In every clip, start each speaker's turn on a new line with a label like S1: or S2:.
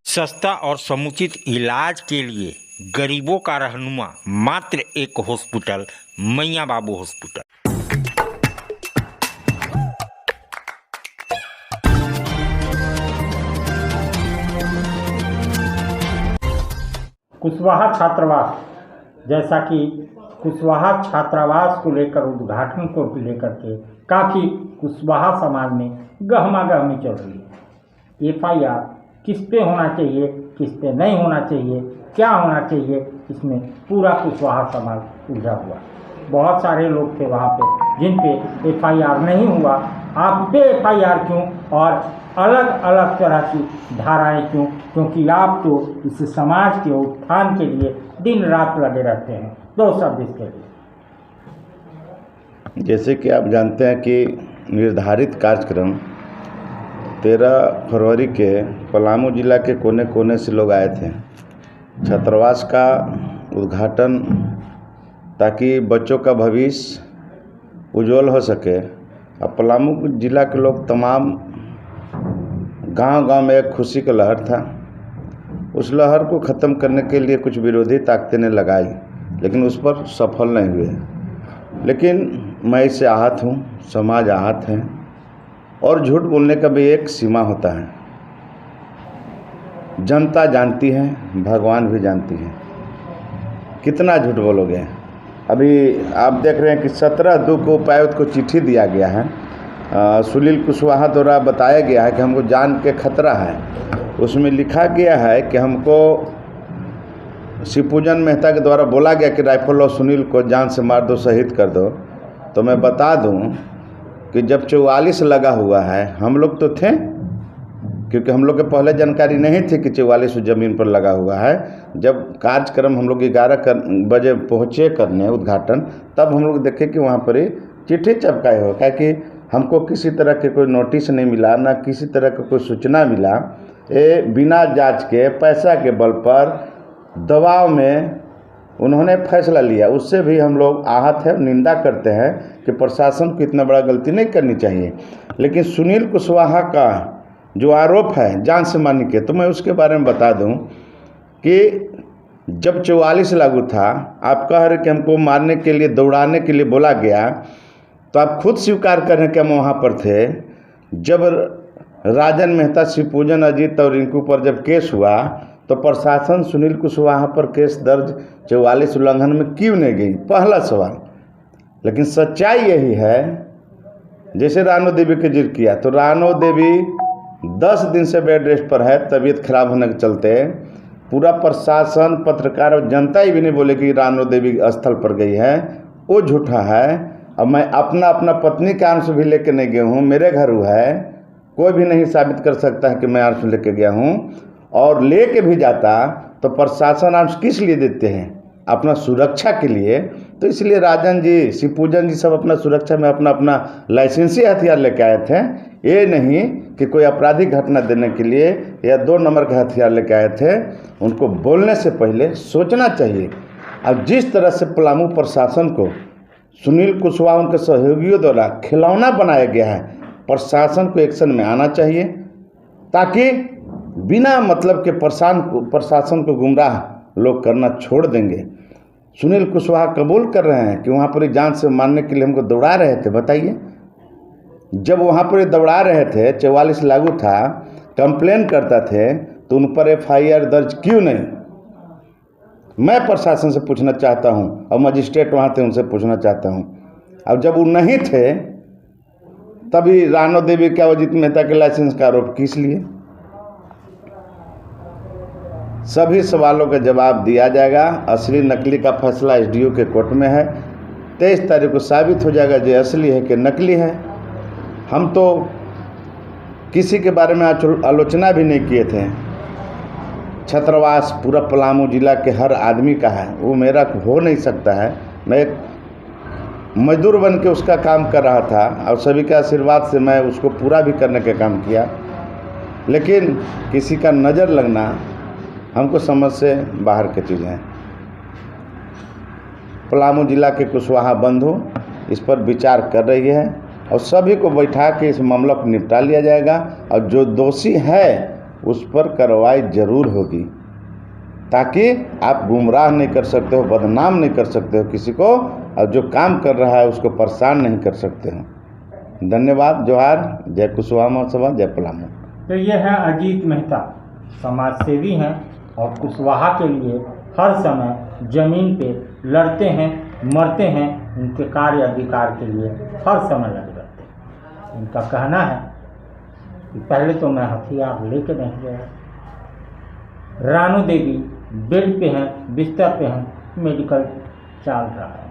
S1: सस्ता और समुचित इलाज के लिए गरीबों का रहनुमा मात्र एक हॉस्पिटल, मैया बाबू हॉस्पिटल।
S2: कुशवाहा छात्रावास, जैसा कि कुशवाहा छात्रावास को लेकर उद्घाटन को लेकर के काफ़ी कुशवाहा समाज में गहमागहमी चल रही है। एफआईआर किस पे होना चाहिए, किस पे नहीं होना चाहिए, क्या होना चाहिए, इसमें पूरा कुशवाहा समाज उलझा हुआ। बहुत सारे लोग थे वहाँ पे जिन पे एफआईआर नहीं हुआ। आप पे एफआईआर क्यों और अलग अलग तरह की धाराएं क्यों? क्योंकि आप तो इस समाज के उत्थान के लिए दिन रात लगे रहते हैं। दो शब्द इसके लिए।
S3: जैसे कि आप जानते हैं कि निर्धारित कार्यक्रम 13 फरवरी के पलामू जिला के कोने कोने से लोग आए थे छात्रावास का उद्घाटन, ताकि बच्चों का भविष्य उज्जवल हो सके। अब पलामू जिला के लोग तमाम गांव-गांव में एक खुशी का लहर था। उस लहर को ख़त्म करने के लिए कुछ विरोधी ताकतें ने लगाई, लेकिन उस पर सफल नहीं हुए। लेकिन मैं इससे आहत हूँ, समाज आहत है, और झूठ बोलने का भी एक सीमा होता है। जनता जानती है, भगवान भी जानती है, कितना झूठ बोलोगे। अभी आप देख रहे हैं कि 17/2 को उपायुक्त को चिट्ठी दिया गया है। सुनील कुशवाहा द्वारा बताया गया है कि हमको जान के खतरा है। उसमें लिखा गया है कि हमको शिवपूजन मेहता के द्वारा बोला गया कि राइफल और सुनील को जान से मार दो, शहीद कर दो। तो मैं बता दूं कि जब 44 लगा हुआ है, हम लोग तो थे, क्योंकि हम लोग के पहले जानकारी नहीं थी कि 44 ज़मीन पर लगा हुआ है। जब कार्यक्रम हम लोग 11 बजे पहुँचे करने उद्घाटन, तब हम लोग देखे कि वहाँ पर ही चिट्ठी चिपकाए हो, क्योंकि हमको किसी तरह के कोई नोटिस नहीं मिला, ना किसी तरह का कोई सूचना मिला। ये बिना जांच के पैसा के बल पर दबाव में उन्होंने फैसला लिया। उससे भी हम लोग आहत हैं, निंदा करते हैं कि प्रशासन को इतना बड़ा गलती नहीं करनी चाहिए। लेकिन सुनील कुशवाहा का जो आरोप है जान से मारने के, तो मैं उसके बारे में बता दूं कि जब 44 लागू था, आप कह रहे कि हमको मारने के लिए, दौड़ाने के लिए बोला गया, तो आप खुद स्वीकार कर रहे हैं कि हम वहाँ पर थे। जब राजन मेहता, शिवपूजन, अजीत और रिंकू पर जब केस हुआ, तो प्रशासन सुनील कुशवाहा पर केस दर्ज 44 उल्लंघन में क्यों नहीं गई? पहला सवाल। लेकिन सच्चाई यही है, जैसे रानो देवी के जिक्र किया, तो रानो देवी 10 दिन से बेड रेस्ट पर है, तबीयत खराब होने के चलते। पूरा प्रशासन, पत्रकार और जनता ही भी नहीं बोले कि रानो देवी स्थल पर गई है, वो झूठा है। अब मैं अपना पत्नी का आंसू भी लेके नहीं गया हूँ, मेरे घर हुआ है, कोई भी नहीं साबित कर सकता है कि मैं आंसू लेके गया हूँ। और लेके भी जाता तो प्रशासन आंसू किस लिए देते हैं? अपना सुरक्षा के लिए। तो इसलिए राजन जी, शिवपूजन जी सब अपना सुरक्षा में अपना लाइसेंसी हथियार लेके आए थे। ये नहीं कि कोई आपराधिक घटना देने के लिए या 2 नंबर का हथियार लेके आए थे। उनको बोलने से पहले सोचना चाहिए। अब जिस तरह से पलामू प्रशासन को सुनील कुशवाहा उनके सहयोगियों द्वारा खिलौना बनाया गया है, प्रशासन को एक्शन में आना चाहिए, ताकि बिना मतलब के प्रशासन को गुमराह लोग करना छोड़ देंगे। सुनील कुशवाहा कबूल कर रहे हैं कि वहाँ पर जान से मारने के लिए हमको दौड़ा रहे थे। बताइए, जब वहाँ पर दौड़ा रहे थे, 44 लागू था, कंप्लेन करता थे, तो उन पर एफआईआर दर्ज क्यों नहीं? मैं प्रशासन से पूछना चाहता हूँ, और मजिस्ट्रेट वहाँ थे उनसे पूछना चाहता हूँ। अब जब वो नहीं थे, तभी रानो देवी क्या अजीत मेहता के लाइसेंस का आरोप किस लिए? सभी सवालों का जवाब दिया जाएगा। असली नकली का फैसला एसडीओ के कोर्ट में है। 23 तारीख को साबित हो जाएगा जो असली है कि नकली है। हम तो किसी के बारे में आलोचना भी नहीं किए थे। छात्रावास पूरा पलामू जिला के हर आदमी का है, वो मेरा हो नहीं सकता है। मैं एक मजदूर बन के उसका काम कर रहा था, और सभी के आशीर्वाद से मैं उसको पूरा भी करने का काम किया। लेकिन किसी का नज़र लगना हमको समझ से बाहर की चीज़ें हैं। पलामू जिला के कुशवाहा बंधु इस पर विचार कर रही है और सभी को बैठा के इस मामला को निपटा लिया जाएगा और जो दोषी है उस पर कार्रवाई जरूर होगी, ताकि आप गुमराह नहीं कर सकते हो, बदनाम नहीं कर सकते हो किसी को, और जो काम कर रहा है उसको परेशान नहीं कर सकते हो। धन्यवाद। जोहार। जय कुशवाहा महासभा, जय पलामू।
S2: तो ये है अजीत मेहता, समाज सेवी हैं और कुशवाहा के लिए हर समय जमीन पे लड़ते हैं, मरते हैं, उनके कार्य अधिकार के लिए हर समय लगे रहते हैं। इनका कहना है कि पहले तो मैं हथियार लेके नहीं गया, रानू देवी बेड पे हैं, बिस्तर पे हैं, मेडिकल चल रहा है,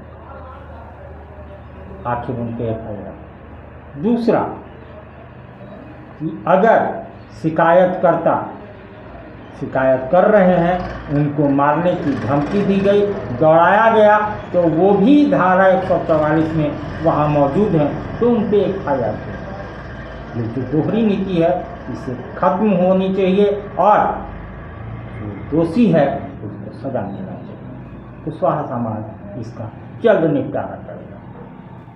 S2: आखिर उनके एफआईआर। दूसरा कि अगर शिकायत कर रहे हैं, उनको मारने की धमकी दी गई, दौड़ाया गया, तो वो भी धारा 144 में वहाँ मौजूद हैं, तो उन पर एफआईआर की। ये जो दोहरी नीति है इसे खत्म होनी चाहिए और जो दोषी है उसको सजा मिलना चाहिए। कुशवाहा समाज इसका जल्द निपटारा करेगा।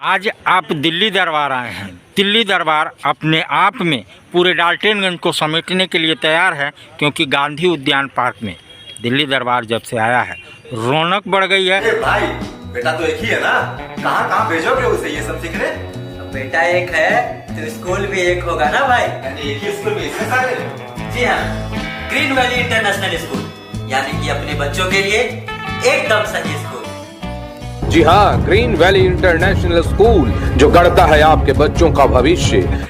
S1: आज आप दिल्ली दरबार आए हैं। दिल्ली दरबार अपने आप में पूरे डाल्टनगंज को समेटने के लिए तैयार है, क्योंकि गांधी उद्यान पार्क में दिल्ली दरबार जब से आया है रौनक बढ़ गई है।
S4: भाई बेटा तो एक ही है ना, कहाँ कहाँ भेजोगे उसे ये सब सीखने?
S5: बेटा एक है तो स्कूल भी एक होगा ना भाई।
S4: यानी एक ही स्कूल में इतने सारे?
S5: जी हाँ, ग्रीन वैली इंटरनेशनल स्कूल, यानी कि अपने बच्चों के लिए एकदम सही स्कूल।
S6: जी हाँ, ग्रीन वैली इंटरनेशनल स्कूल जो गढ़ता है आपके बच्चों का भविष्य।